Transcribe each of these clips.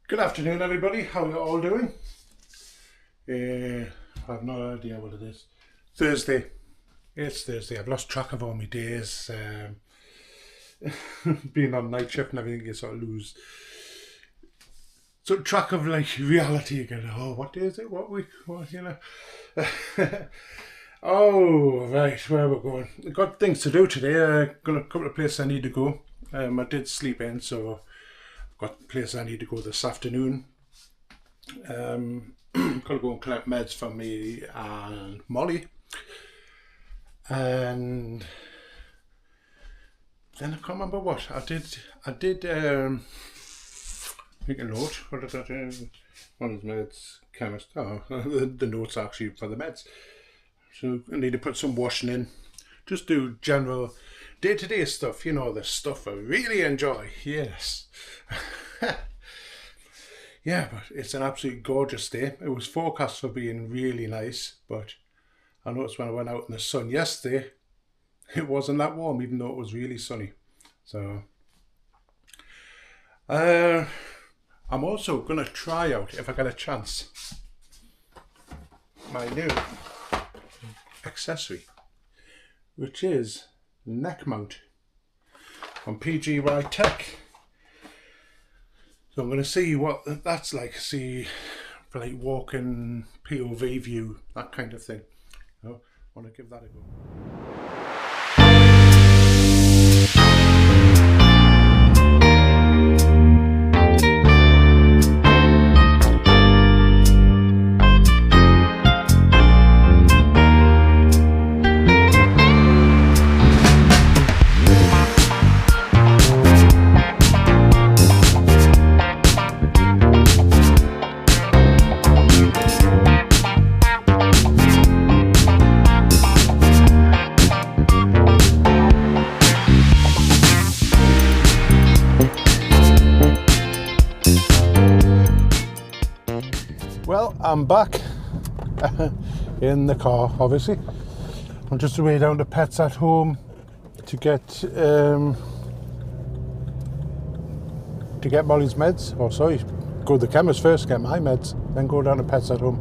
Good afternoon, everybody. How are you all doing? I have no idea what it is. Thursday. It's Thursday. I've lost track of all my days. Being on night shift and everything, you sort of lose track of like reality again. Oh, what day is it? What week? What, you know? Oh, right. Where we're going? I've got things to do today. Got a couple of places I need to go. I did sleep in, so got places I need to go this afternoon. Got to go and collect meds for me and Molly, and then I can't remember what I did. Make a note. What did I do? One of the meds, chemist. Oh, the notes actually for the meds. So I need to put some washing in. Just do general day-to-day stuff, you know, the stuff I really enjoy. Yes. Yeah, but it's an absolutely gorgeous day. It was forecast for being really nice, but I noticed when I went out in the sun yesterday, it wasn't that warm, even though it was really sunny. So I'm also going to try out, if I get a chance, my new accessory, which is neck mount from PGY Tech. So I'm going to see what that's like, see for like walking, POV view, that kind of thing. So I want to give that a go. Well, I'm back in the car, obviously. I'm just away down to Pets at Home to get Molly's meds. Oh, sorry, go to the chemist first, get my meds, then go down to Pets at Home.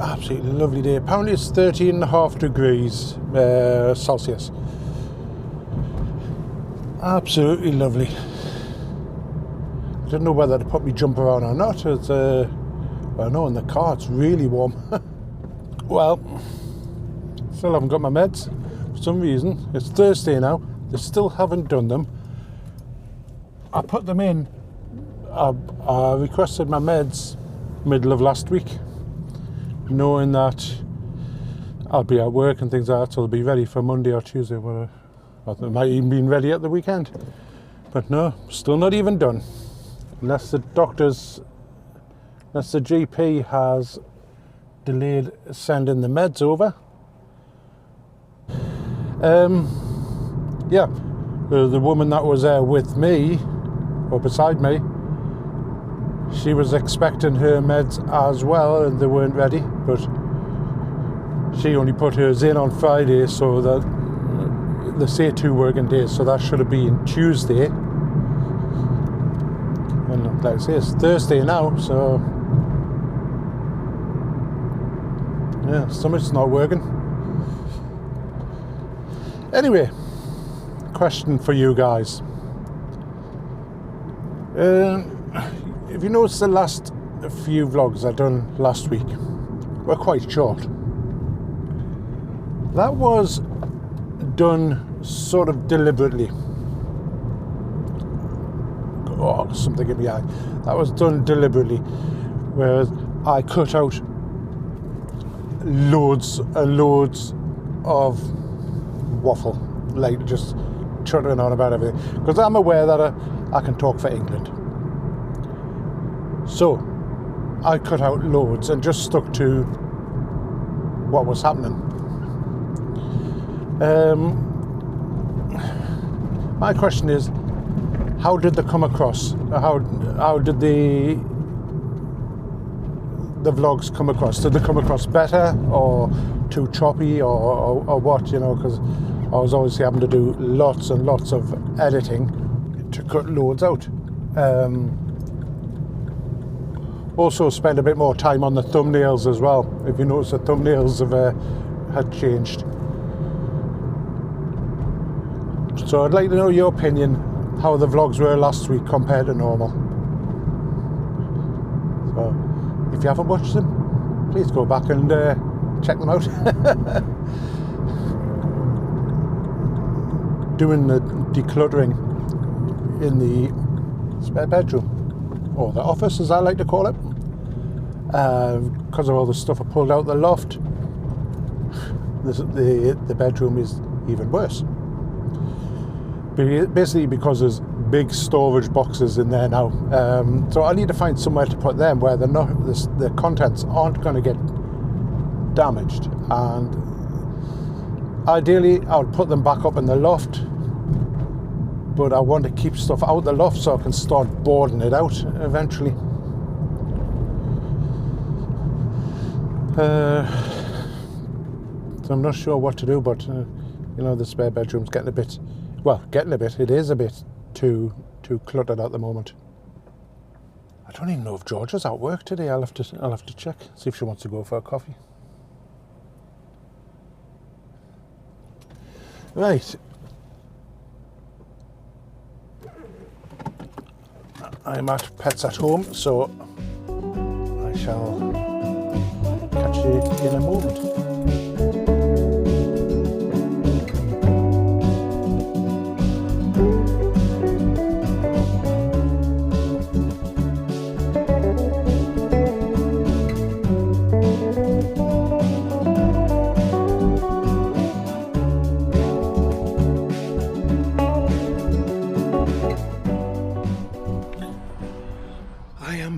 Absolutely lovely day. Apparently it's 13.5 degrees Celsius. Absolutely lovely. I didn't know whether to put my jumper on or not. It's I know in the car it's really warm. Well, still haven't got my meds for some reason. It's Thursday now. They still haven't done them. I put them in. I requested my meds middle of last week, knowing that I'll be at work and things like that, so they'll be ready for Monday or Tuesday. Or they might even be ready at the weekend. But no, still not even done. Unless the GP has delayed sending the meds over. Yeah, the woman that was there with me, or beside me, she was expecting her meds as well, and they weren't ready, but she only put hers in on Friday, so that they say 2 working days, so that should have been Tuesday. And like I say, it's Thursday now, so yeah, stomach's not working. Anyway, question for you guys. If you noticed, the last few vlogs I done last week were quite short. That was done sort of deliberately. Oh, there's something in the eye. That was done deliberately, whereas I cut out loads and loads of waffle, like just chuttering on about everything, because I'm aware that I can talk for England. So I cut out loads and just stuck to what was happening. My question is, how did they come across? How did the vlogs come across? Did they come across better, or too choppy, or what? You know, because I was obviously having to do lots and lots of editing to cut loads out. Also spend a bit more time on the thumbnails as well. If you notice, the thumbnails had changed. So I'd like to know your opinion, how the vlogs were last week compared to normal. So if you haven't watched them, please go back and check them out. Doing the decluttering in the spare bedroom, or the office as I like to call it, because of all the stuff I pulled out the loft. The bedroom is even worse, basically because there's big storage boxes in there now. So I need to find somewhere to put them where the contents aren't going to get damaged, and ideally I would put them back up in the loft, but I want to keep stuff out the loft so I can start boarding it out eventually. So I'm not sure what to do, but you know, the spare bedroom's it is a bit too cluttered at the moment. I don't even know if Georgia's at work today. I'll have to check, see if she wants to go for a coffee. Right. I'm at Pets at Home, so I shall catch you in a moment.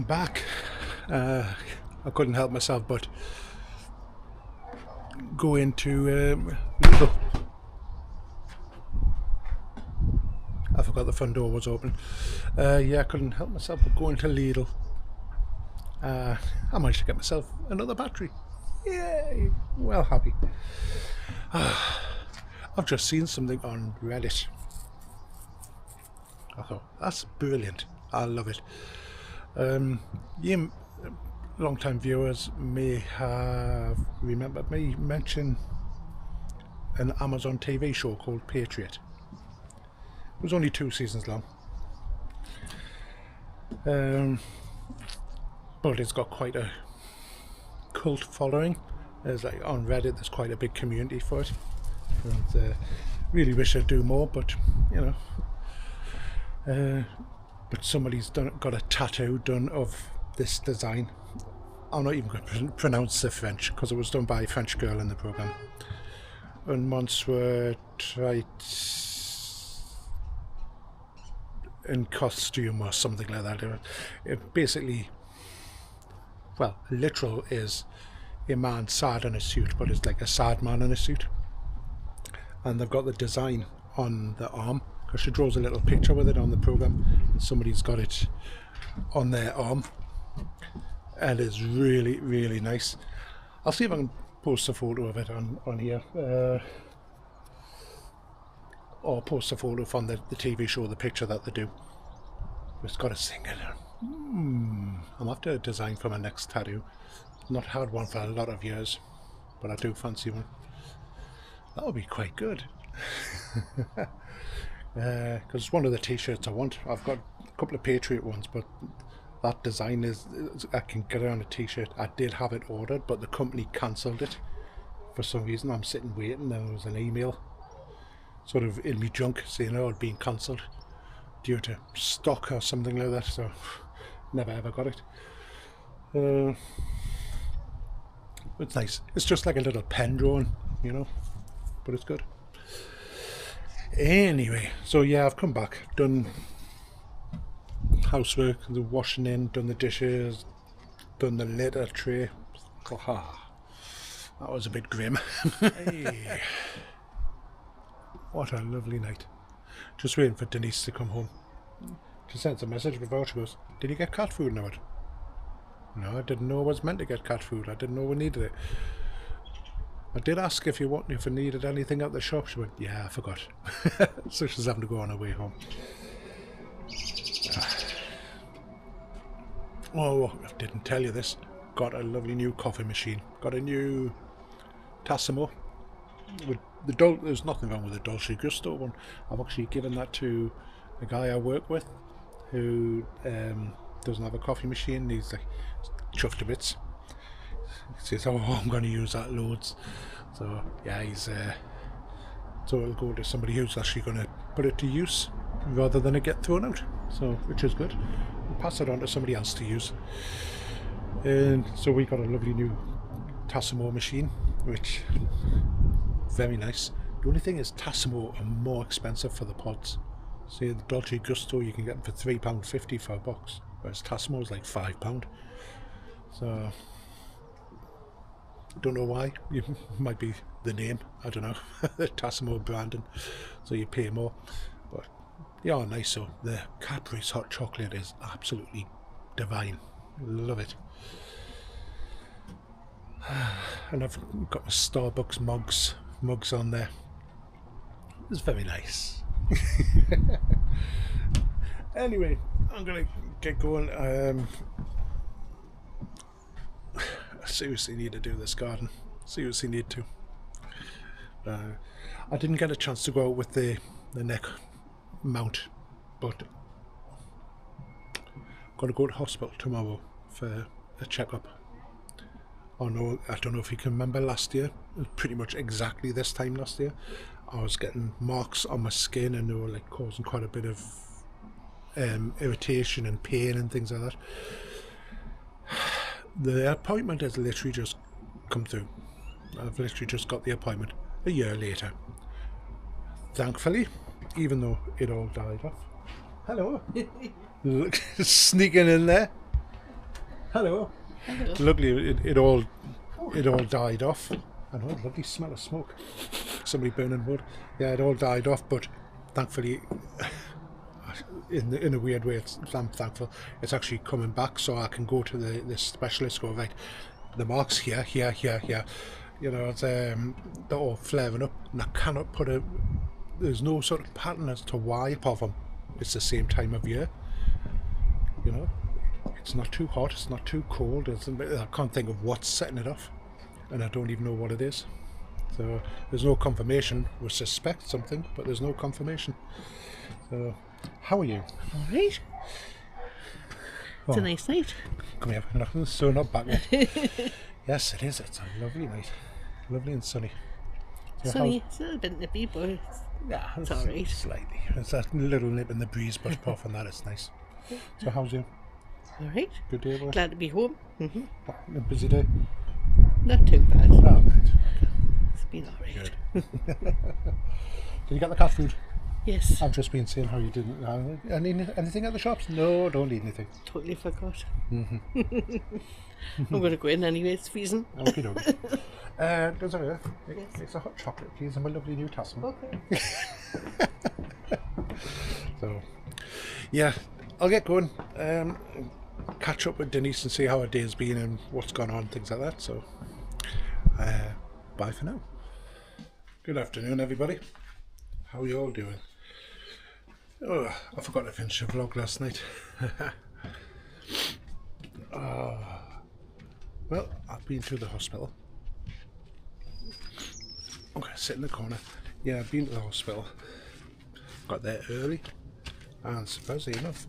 Back. I couldn't help myself but go into Lidl. I forgot the front door was open. Yeah, I couldn't help myself but go into Lidl. I managed to get myself another battery. Yay! Well happy. I've just seen something on Reddit. I thought, that's brilliant. I love it. You long-time viewers may have remembered me mention an Amazon TV show called Patriot. It was only 2 seasons long, but it's got quite a cult following. There's like on Reddit, there's quite a big community for it, and really wish I'd do more, but you know. But somebody's got a tattoo done of this design. I'm not even going to pronounce the French because it was done by a French girl in the program. And once were tried in costume or something like that. It basically, well, literal is a man sad in a suit, but it's like a sad man in a suit. And they've got the design on the arm. She draws a little picture with it on the program, and somebody's got it on their arm, and it's really, really nice. I'll see if I can post a photo of it on here, or post a photo from the TV show, the picture that they do. It's got a thing in it. I'm after a design for my next tattoo. Not had one for a lot of years, but I do fancy one. That would be quite good. Because it's one of the t-shirts I want. I've got a couple of Patriot ones, but that design I can get it on a t-shirt. I did have it ordered, but the company cancelled it for some reason. I'm sitting waiting, and there was an email sort of in my junk saying, oh, it's been cancelled due to stock or something like that, so never ever got it. It's nice. It's just like a little pen drawing, you know, but it's good. Anyway, so yeah, I've come back, done housework, the washing in, done the dishes, done the litter tray. That was a bit grim. Hey. What a lovely night. Just waiting for Denise to come home. She sent a message before. She goes, did you get cat food now? No, I didn't know I was meant to get cat food. I didn't know we needed it. I did ask if I needed anything at the shop. She went, yeah, I forgot. So she's having to go on her way home. Oh, I didn't tell you this. Got a lovely new coffee machine. Got a new Osmo. With there's nothing wrong with the Dolce Gusto one. I've actually given that to a guy I work with who doesn't have a coffee machine. He's like chuffed to bits. He says, "Oh, I'm going to use that loads." So yeah, so it'll go to somebody who's actually going to put it to use rather than it get thrown out. So which is good. We'll pass it on to somebody else to use. And so we got a lovely new Osmo machine, which very nice. The only thing is Osmo are more expensive for the pods. See, the Dolce Gusto you can get them for £3.50 for a box, whereas Osmo is like £5. So don't know why. It might be the name, I don't know. Osmo branding, so you pay more. But they are nice. So the Cadbury's hot chocolate is absolutely divine. Love it. And I've got my Starbucks mugs on there. It's very nice. Anyway, I'm gonna get going. I seriously need to do this garden. Seriously need to. I didn't get a chance to go out with the neck mount, but I'm gonna go to hospital tomorrow for a checkup. Oh no, I don't know if you can remember last year. It was pretty much exactly this time last year. I was getting marks on my skin and they were like causing quite a bit of irritation and pain and things like that. The appointment has literally just come through. I've literally just got the appointment a year later. Thankfully, even though it all died off. Hello. Look, sneaking in there. Hello. Hello. Luckily, it all died off. I know, lovely smell of smoke. Somebody burning wood. Yeah, it all died off, but thankfully, in a weird way, I'm thankful it's actually coming back, so I can go to the specialist. Go right, the marks here. You know, it's they're all flaring up, and I cannot put a. There's no sort of pattern as to why, apart from it's the same time of year. You know. It's not too hot, it's not too cold, I can't think of what's setting it off, and I don't even know what it is. So there's no confirmation. We suspect something, but there's no confirmation. So, how are you? Alright. It's a nice night. Come here, not back yet. Yes, it is. It's a lovely night. Lovely and sunny. So sunny, it's a little bit nippy, but it's alright. Slightly. There's that little nip in the breeze, but apart from that, it's nice. So how's you? Alright. Good day, boy. Glad to be home. A busy day? Not too bad. Oh, right. It's been alright. Good. Did you get the cat food? Yes. I've just been saying how you didn't. Anything at the shops? No, don't need anything. Totally forgot. I'm going to go in anyway, it's freezing. Okay, dokie. There's a it's a hot chocolate, please, and my lovely new Osmo. Okay. So, yeah, I'll get going. Catch up with Denise and see how her day's been and what's gone on, things like that. So, bye for now. Good afternoon, everybody. How are you all doing? Oh, I forgot to finish the vlog last night. Well, I've been to the hospital. I'm going to sit in the corner. Yeah, I've been to the hospital. Got there early, and surprisingly enough,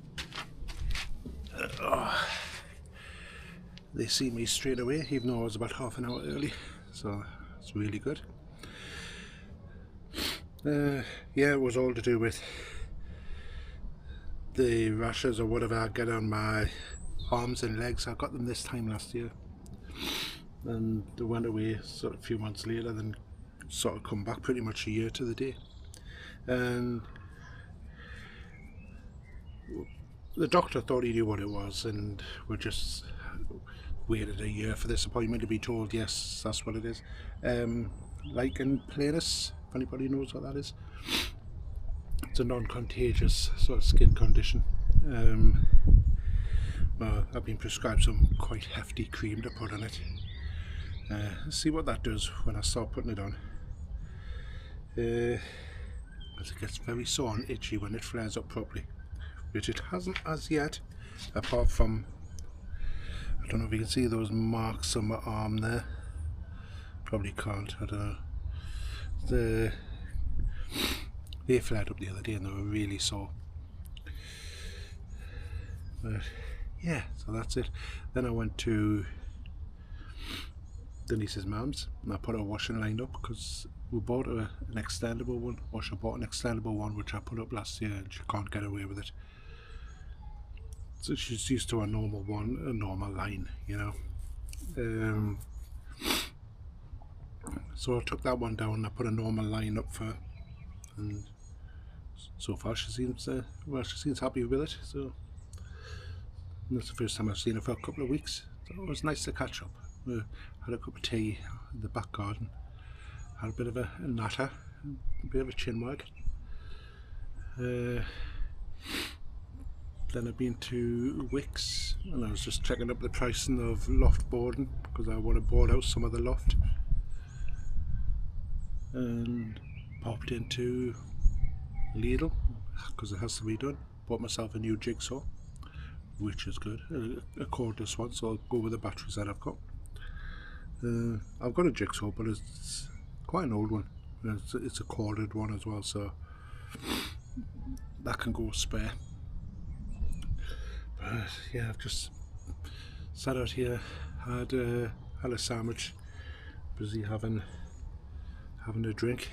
they see me straight away, even though I was about half an hour early, so it's really good. Yeah, it was all to do with the rashes or whatever I get on my arms and legs. I got them this time last year, and they went away sort of a few months later, then sort of come back pretty much a year to the day. And the doctor thought he knew what it was, and we just waited a year for this appointment to be told yes, that's what it is. Lichen planus, if anybody knows what that is. It's a non-contagious sort of skin condition. I've been prescribed some quite hefty cream to put on it. See what that does when I start putting it on. As it gets very sore and itchy when it flares up properly, which it hasn't as yet, apart from I don't know if you can see those marks on my arm there. Probably can't, I don't know. They flared up the other day and they were really sore. But yeah, so that's it. Then I went to Denise's mum's and I put a washing line up because we bought an extendable one, or she bought an extendable one which I put up last year and she can't get away with it. So she's used to a normal one, a normal line, you know. So I took that one down and I put a normal line up for her, and so far she seems she seems happy with it. So that's the first time I've seen her for a couple of weeks, so it was nice to catch up. We had a cup of tea in the back garden, had a bit of a natter, a bit of a chin wag. Then I've been to Wicks and I was just checking up the pricing of loft boarding because I want to board out some of the loft, and popped into Lidl because it has to be done. Bought myself a new jigsaw, which is good, a cordless one, so I'll go with the batteries that I've got. I've got a jigsaw but it's quite an old one, it's a corded one as well, so that can go spare. But yeah, I've just sat out here, had a sandwich, busy having a drink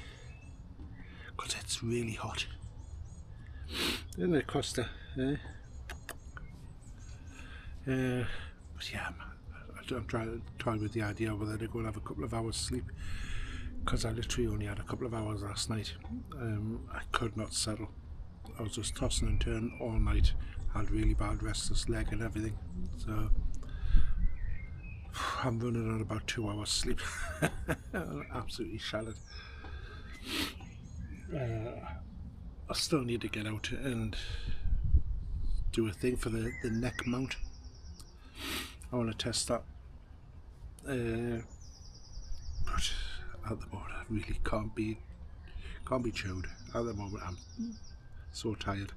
because it's really hot. Isn't it, Costa? But yeah, I'm trying with the idea whether to go and have a couple of hours sleep, because I literally only had a couple of hours last night. I could not settle. I was just tossing and turning all night, had really bad restless leg and everything, so I'm running on about 2 hours sleep. I'm absolutely shattered. I still need to get out and do a thing for the neck mount. I want to test that, but at the moment I really can't be chewed. At the moment I'm so tired.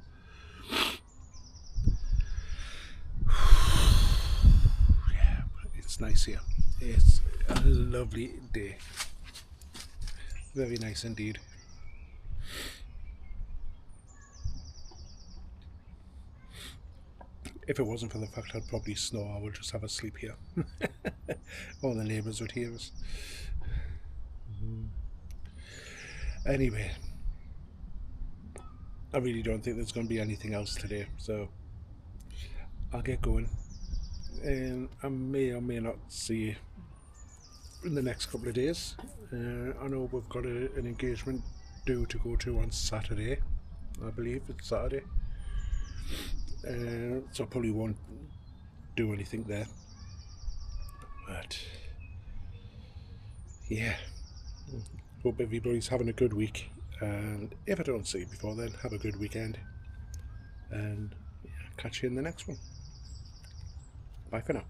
Yeah, but it's nice here. It's a lovely day. Very nice indeed. If it wasn't for the fact I'd probably snore, I would just have a sleep here. All the neighbours would hear us. Anyway, I really don't think there's going to be anything else today, so I'll get going. And I may or may not see you in the next couple of days. I know we've got an engagement due to go to on Saturday. I believe it's Saturday. So I probably won't do anything there, but yeah, hope everybody's having a good week, and if I don't see you before then, have a good weekend, and yeah, catch you in the next one. Bye for now.